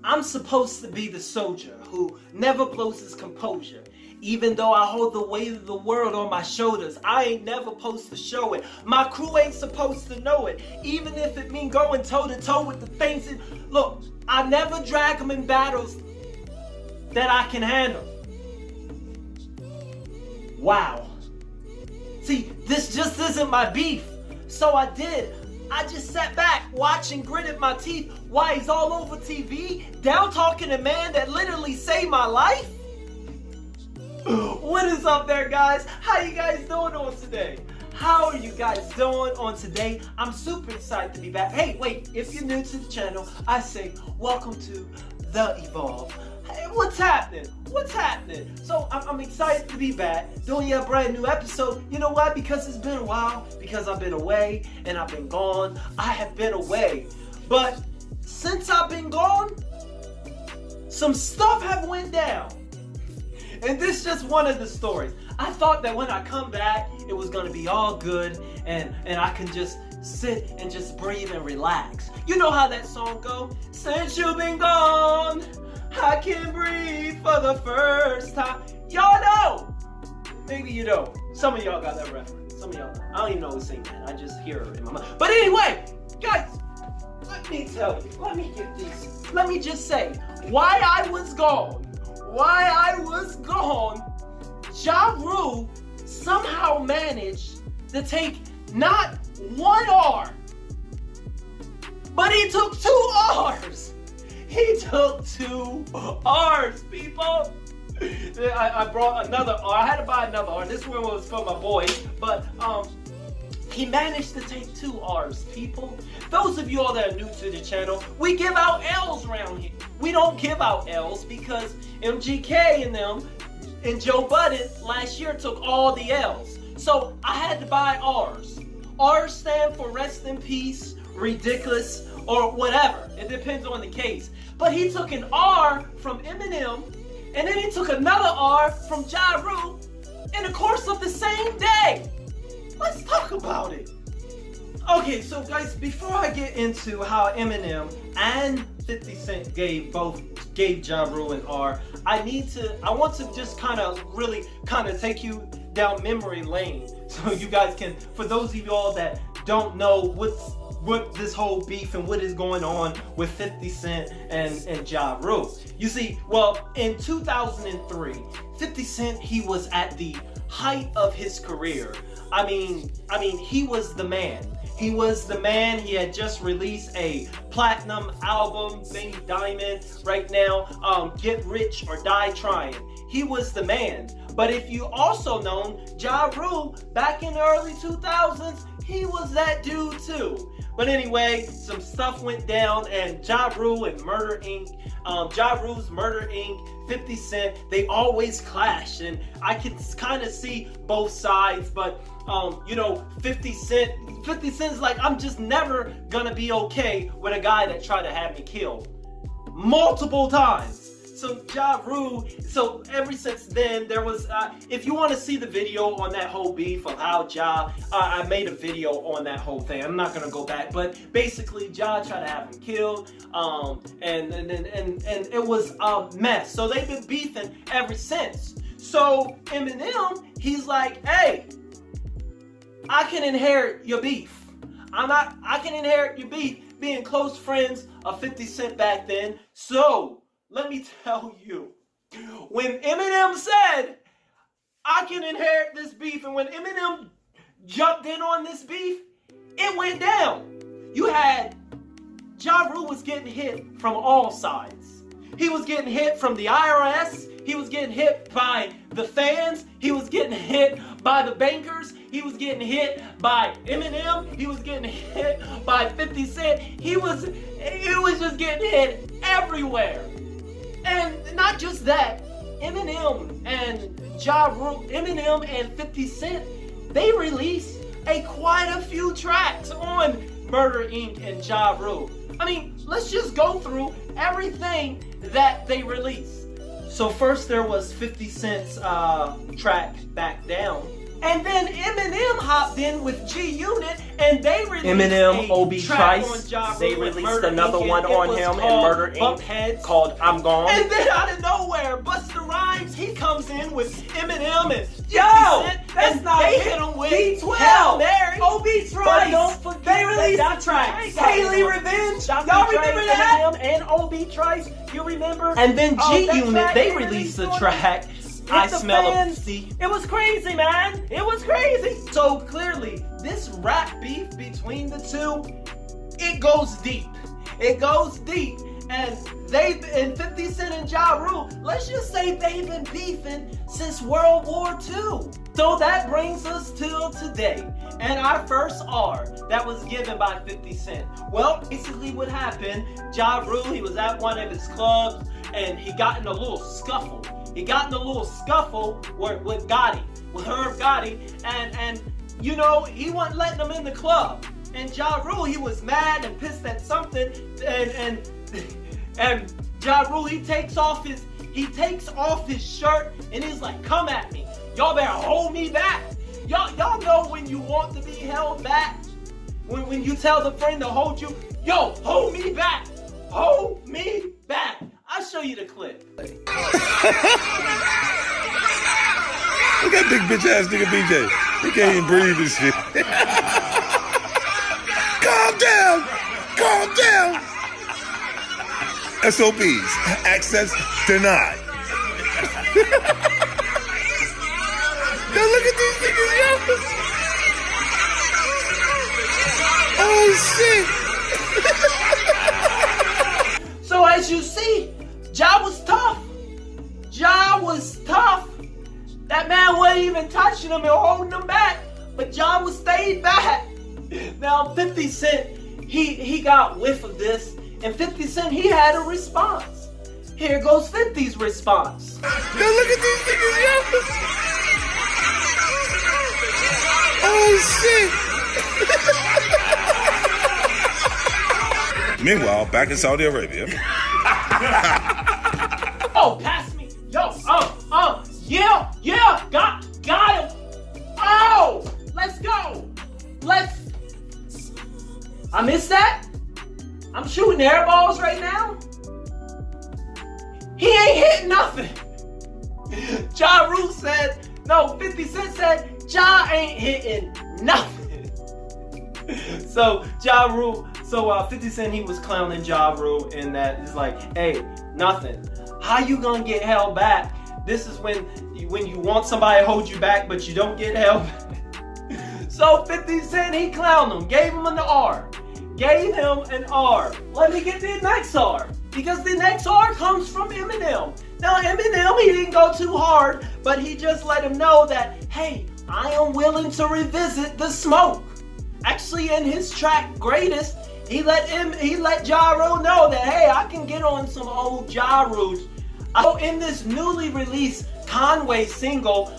I'm supposed to be the soldier who never blows his composure. Even though I hold the weight of the world on my shoulders, I ain't never supposed to show it. My crew ain't supposed to know it. Even if it mean going toe to toe with the things that, look, I never drag them in battles that I can handle. Wow. See, this just isn't my beef. So I just sat back, watching, gritted my teeth while he's all over TV, down talking a man that literally saved my life. What is up there, guys? How you guys doing on today? How are you guys doing on today? I'm super excited to be back. Hey, wait, if you're new to the channel, I say welcome to The Evolve. Hey, what's happening? What's happening? So I'm excited to be back, doing a brand new episode. You know why? Because it's been a while. Because I've been away and I've been gone. I have been away. But since I've been gone, some stuff have went down. And this is just one of the stories. I thought that when I come back, it was gonna be all good and I can just sit and just breathe and relax. You know how that song go? Since you've been gone, I can breathe for the first time. Y'all know. Maybe you don't. Some of y'all got that reference. Some of y'all don't. I don't even know who sing that. I just hear it in my mind. But anyway, guys, let me tell you. Let me get this. Let me just say why I was gone. Jarule somehow managed to take not one R, but he took 2 R's. He took 2 R's, people. I brought another R. I had to buy another R. This one was for my boy, but he managed to take 2 R's, people. Those of you all that are new to the channel, we give out L's around here. We don't give out L's because MGK and them and Joe Budden last year took all the L's. So I had to buy R's. R's stand for rest in peace, ridiculous, or whatever. It depends on the case. But he took an R from Eminem, and then he took another R from Jarule in the course of the same day. Let's talk about it. Okay, so guys, before I get into how Eminem and 50 Cent gave Jarule an R, I want to just really take you down memory lane so you guys can, for those of you all that don't know what this whole beef and what is going on with 50 Cent and Jarule. You see, well, in 2003, 50 Cent, he was at the height of his career. I mean, he was the man. He was the man. He had just released a platinum album, maybe diamond right now, Get Rich or Die Trying. He was the man. But if you also know, Jarule, back in the early 2000s, he was that dude too. But anyway, some stuff went down, and Jarule and Murder Inc., Jarule's Murder Inc., 50 Cent, they always clashed, and I can kind of see both sides, but you know, 50 Cent's like, I'm just never gonna be okay with a guy that tried to have me killed multiple times. So Jarule, so ever since then, there was, if you want to see the video on that whole beef of how I made a video on that whole thing. I'm not going to go back, but basically tried to have him killed, and it was a mess. So they've been beefing ever since. So Eminem, he's like, hey, I can inherit your beef. I can inherit your beef, being close friends of 50 Cent back then. So let me tell you, when Eminem said, I can inherit this beef, and when Eminem jumped in on this beef, it went down. You had, Jarule was getting hit from all sides. He was getting hit from the IRS. He was getting hit by the fans. He was getting hit by the bankers. He was getting hit by Eminem. He was getting hit by 50 Cent. He was just getting hit everywhere. And not just that, Eminem and Jarule, Eminem and 50 Cent, they released quite a few tracks on Murder Inc. and Jarule. I mean, let's just go through everything that they released. So first there was 50 Cent's track, Back Down. And then Eminem hopped in with G-Unit, and they released Eminem, a Ob track Trice, on Ja they Rule with released Murder another Inc. one on him and Murder Bump Inc. Heads. called I'm Gone. And then out of nowhere, Busta Rhymes, he comes in with Eminem and 50 Yo, Cent, that's and not they it. hit him with B12, Hail Mary. Ob But Trice. don't forget They released that the track. Dr. Dre Haley got Revenge. Dr. Y'all Dre, remember that? Eminem, and Ob Trice. You remember? And then that G-Unit, track they they released a released on track. I the smell a fans. pussy. It was crazy, man. It was crazy. So clearly, this rap beef between the two, it goes deep. It goes deep. And 50 Cent and Ja Rule, let's just say they've been beefing since World War II. So that brings us till today. And our first R that was given by 50 Cent. Well, basically what happened, Ja Rule, he was at one of his clubs and he got in a little scuffle. He got in a little scuffle with Gotti, with Herb Gotti, and you know, he wasn't letting him in the club. And Ja Rule, he was mad and pissed at something, and Ja Rule, he takes off his shirt and he's like, "Come at me. Y'all better hold me back." Y'all know when you want to be held back? When you tell the friend to hold you, "Yo, hold me back. Hold me back." I'll show you the clip. Look at big bitch ass nigga BJ. He can't even breathe and shit. Calm down. Calm down. SOBs. Access denied. Now look at these niggas, yo. Oh shit. So as you see, Ja was tough. Ja was tough. That man wasn't even touching him and holding him back, but Ja was stayed back. Now 50 Cent, he got whiff of this, and 50 Cent, he had a response. Here goes 50's response. Now look at these niggas, yo. Oh shit. Meanwhile, back in Saudi Arabia. Oh, pass me. Yo, yeah, got him. Oh, let's go. I missed that. I'm shooting air balls right now. He ain't hitting nothing. Ja Rule said, no, 50 Cent said, Ja ain't hitting nothing. So 50 Cent, he was clowning Ja Rule in that it's like, hey, nothing. How you gonna get held back? This is when you want somebody to hold you back, but you don't get held back. So 50 Cent, he clowned him, gave him an R. Gave him an R. Let me get the next R. Because the next R comes from Eminem. Now Eminem, he didn't go too hard, but he just let him know that, hey, I am willing to revisit the smoke. Actually, in his track Greatest, he let Ja Rule know that, hey, I can get on some old Ja Rule. So in this newly released Conway single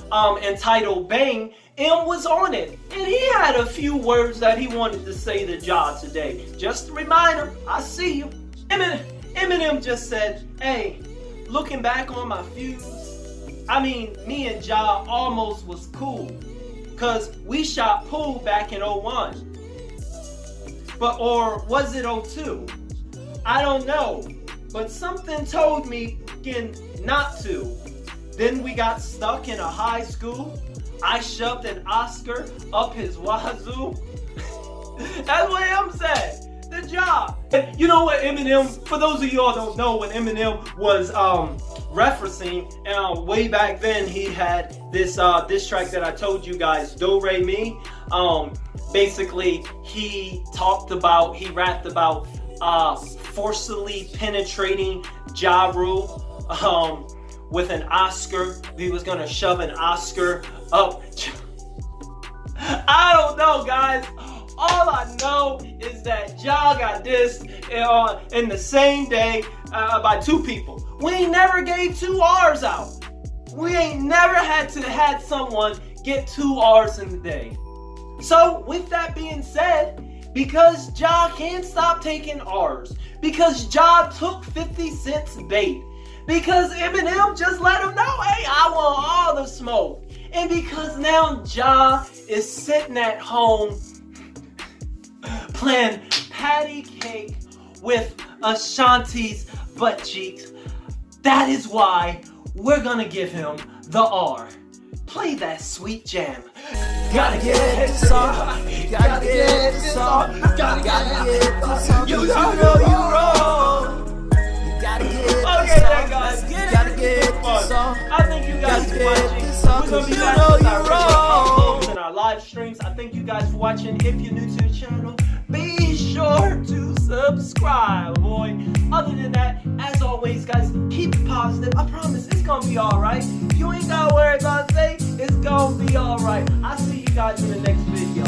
entitled Bang, M was on it, and he had a few words that he wanted to say to Ja today. Just to remind him, I see you. Eminem just said, hey, looking back on my feuds, I mean, me and Ja almost was cool, cause we shot pool back in 01. Or was it 02? I don't know, but something told me not to. Then we got stuck in a high school. I shoved an Oscar up his wazoo. That's what I'm saying. The job. And you know what Eminem, for those of y'all don't know what Eminem was referencing, way back then he had this track that I told you guys, Do Re Mi. Basically he rapped about forcibly penetrating Ja Rule with an Oscar. He was gonna shove an Oscar up. I don't know, guys. All I know is that Ja got dissed in the same day by two people. We ain't never gave two R's out. We ain't never had someone get two R's in the day. So with that being said, because Ja can't stop taking R's, because Ja took 50 Cent's bait, because Eminem just let him know, hey, I want all the smoke. And because now Ja is sitting at home playing patty cake with Ashanti's butt cheeks, that is why we're gonna give him the R. Play that sweet jam. Gotta get this song. Gotta get this song. Gotta get this song. You know you're wrong. Okay, then guys, gotta get this song. I think you guys for watching. We're gonna be back with our regular and our live streams. I thank you guys for watching. If you're new to the channel, be sure to subscribe, boy. Other than that, as always, guys, keep it positive. I promise it's gonna be alright. You ain't gotta worry about say it's gonna be alright. I'll see you guys in the next video.